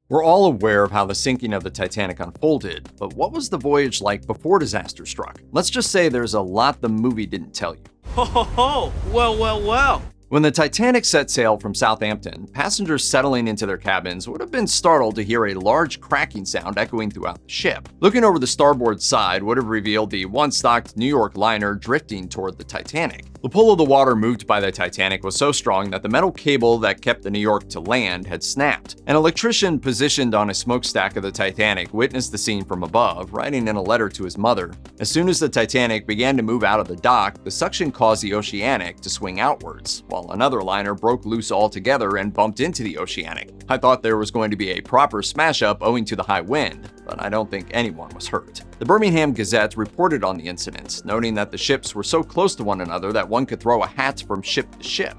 We're all aware of how the sinking of the Titanic unfolded, but what was the voyage like before disaster struck? Let's just say there's a lot the movie didn't tell you. Ho ho ho! Well. When the Titanic set sail from Southampton, passengers settling into their cabins would have been startled to hear a large cracking sound echoing throughout the ship. Looking over the starboard side would have revealed the once-stocked New York liner drifting toward the Titanic. The pull of the water moved by the Titanic was so strong that the metal cable that kept the New York to land had snapped. An electrician positioned on a smokestack of the Titanic witnessed the scene from above, writing in a letter to his mother. As soon as the Titanic began to move out of the dock, the suction caused the Oceanic to swing outwards, while another liner broke loose altogether and bumped into the Oceanic. I thought there was going to be a proper smash-up owing to the high wind, but I don't think anyone was hurt. The Birmingham Gazette reported on the incident, noting that the ships were so close to one another that one could throw a hat from ship to ship.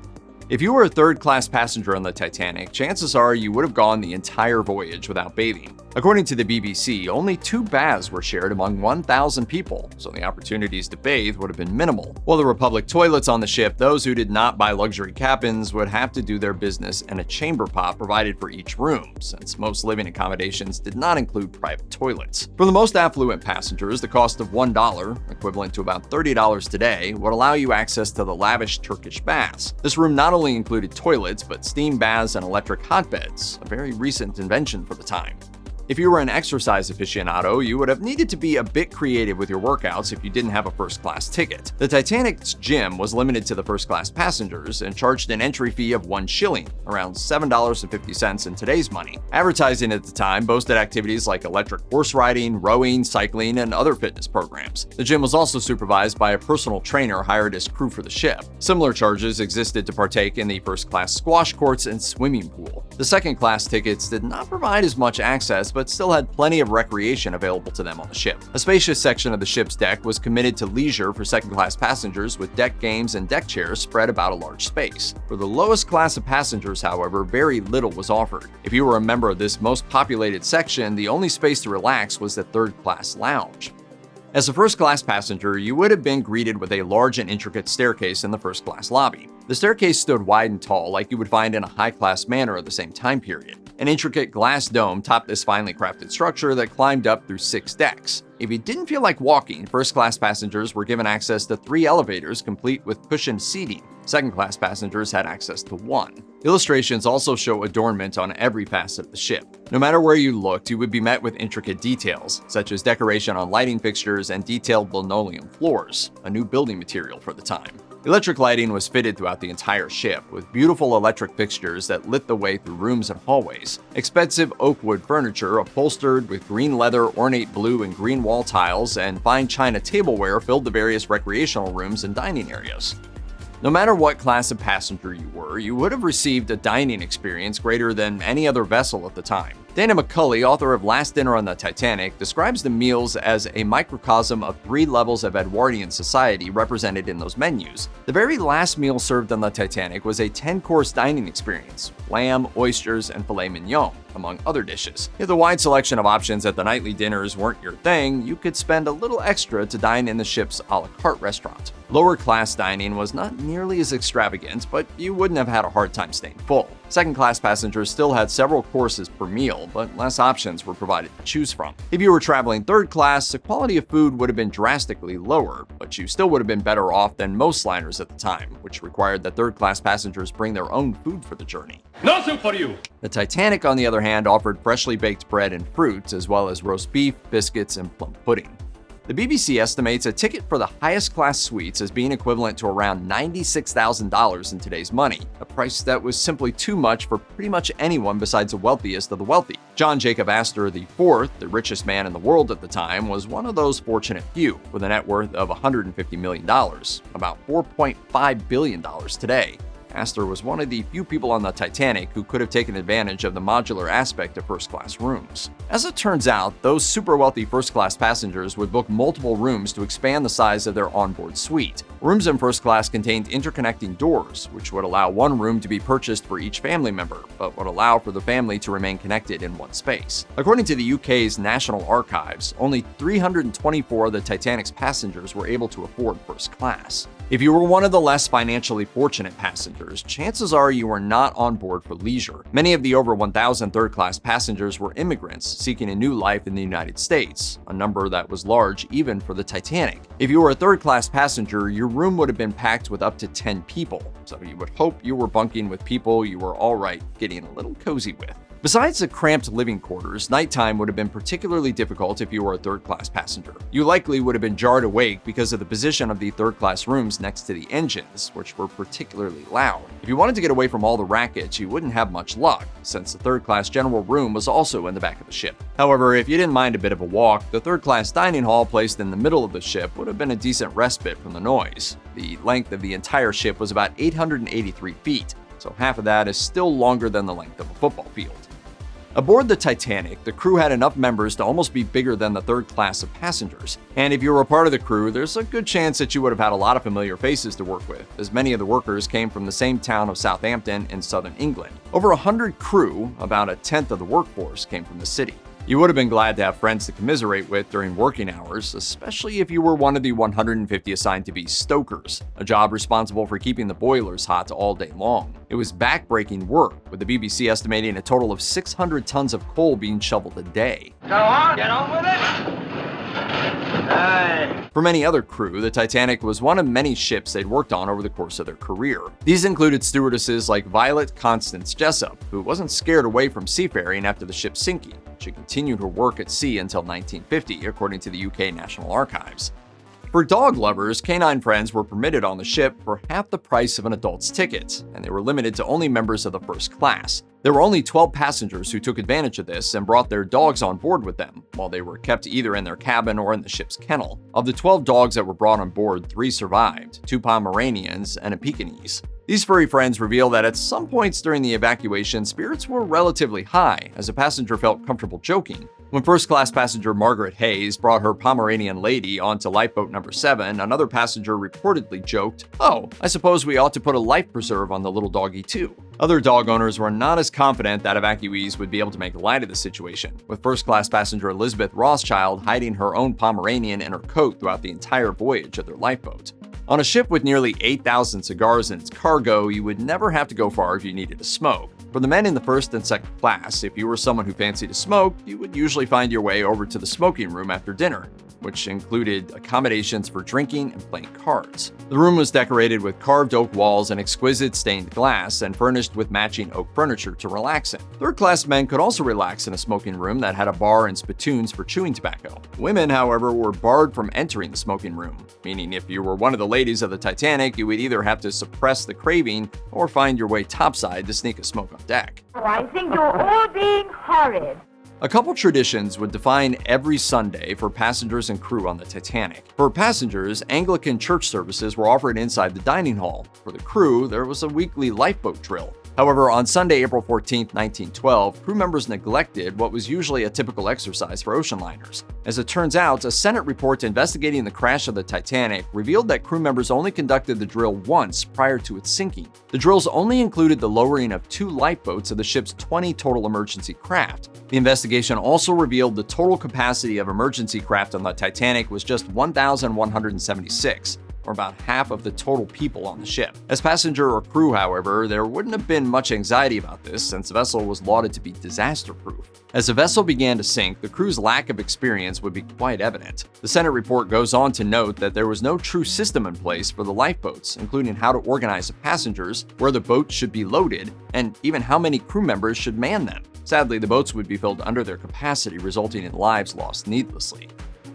If you were a third-class passenger on the Titanic, chances are you would have gone the entire voyage without bathing. According to the BBC, only 2 baths were shared among 1,000 people, so the opportunities to bathe would have been minimal. While there were public toilets on the ship, those who did not buy luxury cabins would have to do their business in a chamber pot provided for each room, since most living accommodations did not include private toilets. For the most affluent passengers, the cost of $1, equivalent to about $30 today, would allow you access to the lavish Turkish baths. This room not only included toilets, but steam baths and electric hotbeds, a very recent invention for the time. If you were an exercise aficionado, you would have needed to be a bit creative with your workouts if you didn't have a first-class ticket. The Titanic's gym was limited to the first-class passengers and charged an entry fee of 1 shilling, around $7.50 in today's money. Advertising at the time boasted activities like electric horse riding, rowing, cycling, and other fitness programs. The gym was also supervised by a personal trainer hired as crew for the ship. Similar charges existed to partake in the first-class squash courts and swimming pool. The second-class tickets did not provide as much access, but still had plenty of recreation available to them on the ship. A spacious section of the ship's deck was committed to leisure for second-class passengers, with deck games and deck chairs spread about a large space. For the lowest class of passengers, however, very little was offered. If you were a member of this most populated section, the only space to relax was the third-class lounge. As a first-class passenger, you would have been greeted with a large and intricate staircase in the first-class lobby. The staircase stood wide and tall like you would find in a high-class manor of the same time period. An intricate glass dome topped this finely crafted structure that climbed up through 6 decks. If you didn't feel like walking, first-class passengers were given access to 3 elevators complete with cushioned seating. Second-class passengers had access to 1. Illustrations also show adornment on every facet of the ship. No matter where you looked, you would be met with intricate details, such as decoration on lighting fixtures and detailed linoleum floors, a new building material for the time. Electric lighting was fitted throughout the entire ship, with beautiful electric fixtures that lit the way through rooms and hallways. Expensive oak wood furniture, upholstered with green leather, ornate blue and green wall tiles, and fine china tableware filled the various recreational rooms and dining areas. No matter what class of passenger you were, you would have received a dining experience greater than any other vessel at the time. Dana McCulley, author of Last Dinner on the Titanic, describes the meals as a microcosm of 3 levels of Edwardian society represented in those menus. The very last meal served on the Titanic was a 10-course dining experience: lamb, oysters, and filet mignon, among other dishes. If the wide selection of options at the nightly dinners weren't your thing, you could spend a little extra to dine in the ship's a la carte restaurant. Lower class dining was not nearly as extravagant, but you wouldn't have had a hard time staying full. Second-class passengers still had several courses per meal, but less options were provided to choose from. If you were traveling third class, the quality of food would have been drastically lower, but you still would have been better off than most liners at the time, which required that third-class passengers bring their own food for the journey. Nothing for you! The Titanic, on the other hand, offered freshly baked bread and fruit, as well as roast beef, biscuits, and plum pudding. The BBC estimates a ticket for the highest class suites as being equivalent to around $96,000 in today's money, a price that was simply too much for pretty much anyone besides the wealthiest of the wealthy. John Jacob Astor IV, the richest man in the world at the time, was one of those fortunate few, with a net worth of $150 million, about $4.5 billion today. Astor was one of the few people on the Titanic who could have taken advantage of the modular aspect of first-class rooms. As it turns out, those super wealthy first-class passengers would book multiple rooms to expand the size of their onboard suite. Rooms in first class contained interconnecting doors, which would allow one room to be purchased for each family member, but would allow for the family to remain connected in one space. According to the UK's National Archives, only 324 of the Titanic's passengers were able to afford first class. If you were one of the less financially fortunate passengers, chances are you were not on board for leisure. Many of the over 1,000 third-class passengers were immigrants seeking a new life in the United States, a number that was large even for the Titanic. If you were a third-class passenger, your room would have been packed with up to 10 people, so you would hope you were bunking with people you were alright getting a little cozy with. Besides the cramped living quarters, nighttime would have been particularly difficult if you were a third-class passenger. You likely would have been jarred awake because of the position of the third-class rooms next to the engines, which were particularly loud. If you wanted to get away from all the rackets, you wouldn't have much luck, since the third-class general room was also in the back of the ship. However, if you didn't mind a bit of a walk, the third-class dining hall placed in the middle of the ship would have been a decent respite from the noise. The length of the entire ship was about 883 feet, so half of that is still longer than the length of a football field. Aboard the Titanic, the crew had enough members to almost be bigger than the third class of passengers. And if you were a part of the crew, there's a good chance that you would have had a lot of familiar faces to work with, as many of the workers came from the same town of Southampton in southern England. Over 100 crew, about a tenth of the workforce, came from the city. You would have been glad to have friends to commiserate with during working hours, especially if you were one of the 150 assigned to be stokers, a job responsible for keeping the boilers hot all day long. It was backbreaking work, with the BBC estimating a total of 600 tons of coal being shoveled a day. Go on, get on with it! Hey. For many other crew, the Titanic was one of many ships they'd worked on over the course of their career. These included stewardesses like Violet Constance Jessup, who wasn't scared away from seafaring after the ship's sinking. She continued her work at sea until 1950, according to the UK National Archives. For dog lovers, canine friends were permitted on the ship for half the price of an adult's ticket, and they were limited to only members of the first class. There were only 12 passengers who took advantage of this and brought their dogs on board with them, while they were kept either in their cabin or in the ship's kennel. Of the 12 dogs that were brought on board, 3 survived, 2 Pomeranians and a Pekingese. These furry friends reveal that at some points during the evacuation, spirits were relatively high, as a passenger felt comfortable joking. When first-class passenger Margaret Hayes brought her Pomeranian lady onto Lifeboat number 7, another passenger reportedly joked, "Oh, I suppose we ought to put a life preserve on the little doggy too." Other dog owners were not as confident that evacuees would be able to make light of the situation, with first-class passenger Elizabeth Rothschild hiding her own Pomeranian in her coat throughout the entire voyage of their lifeboat. On a ship with nearly 8,000 cigars in its cargo, you would never have to go far if you needed to smoke. For the men in the first and second class, if you were someone who fancied to smoke, you would usually find your way over to the smoking room after dinner, which included accommodations for drinking and playing cards. The room was decorated with carved oak walls and exquisite stained glass and furnished with matching oak furniture to relax in. Third-class men could also relax in a smoking room that had a bar and spittoons for chewing tobacco. Women, however, were barred from entering the smoking room, meaning if you were one of the ladies of the Titanic, you would either have to suppress the craving or find your way topside to sneak a smoke on deck. Oh, I think you're all being horrid. A couple traditions would define every Sunday for passengers and crew on the Titanic. For passengers, Anglican church services were offered inside the dining hall. For the crew, there was a weekly lifeboat drill. However, on Sunday, April 14, 1912, crew members neglected what was usually a typical exercise for ocean liners. As it turns out, a Senate report investigating the crash of the Titanic revealed that crew members only conducted the drill once prior to its sinking. The drills only included the lowering of 2 lifeboats of the ship's 20 total emergency craft. The investigation also revealed the total capacity of emergency craft on the Titanic was just 1,176. Or about half of the total people on the ship. As passenger or crew, however, there wouldn't have been much anxiety about this since the vessel was lauded to be disaster-proof. As the vessel began to sink, the crew's lack of experience would be quite evident. The Senate report goes on to note that there was no true system in place for the lifeboats, including how to organize the passengers, where the boats should be loaded, and even how many crew members should man them. Sadly, the boats would be filled under their capacity, resulting in lives lost needlessly.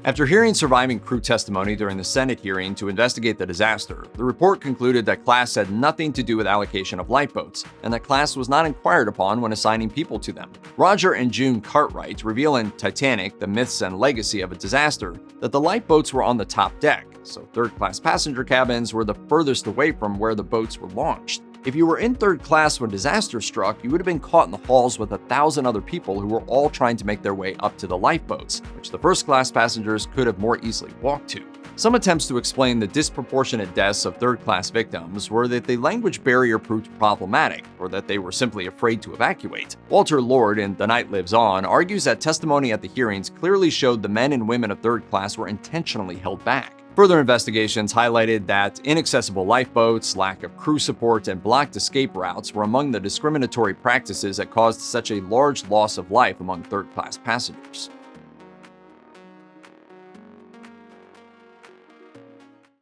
After hearing surviving crew testimony during the Senate hearing to investigate the disaster, the report concluded that class had nothing to do with allocation of lifeboats, and that class was not inquired upon when assigning people to them. Roger and June Cartwright reveal in Titanic, The Myths and Legacy of a Disaster, that the lifeboats were on the top deck, so third-class passenger cabins were the furthest away from where the boats were launched. If you were in third class when disaster struck, you would have been caught in the halls with 1,000 other people who were all trying to make their way up to the lifeboats, which the first class passengers could have more easily walked to. Some attempts to explain the disproportionate deaths of third-class victims were that the language barrier proved problematic, or that they were simply afraid to evacuate. Walter Lord in The Night Lives On argues that testimony at the hearings clearly showed the men and women of third class were intentionally held back. Further investigations highlighted that inaccessible lifeboats, lack of crew support, and blocked escape routes were among the discriminatory practices that caused such a large loss of life among third-class passengers.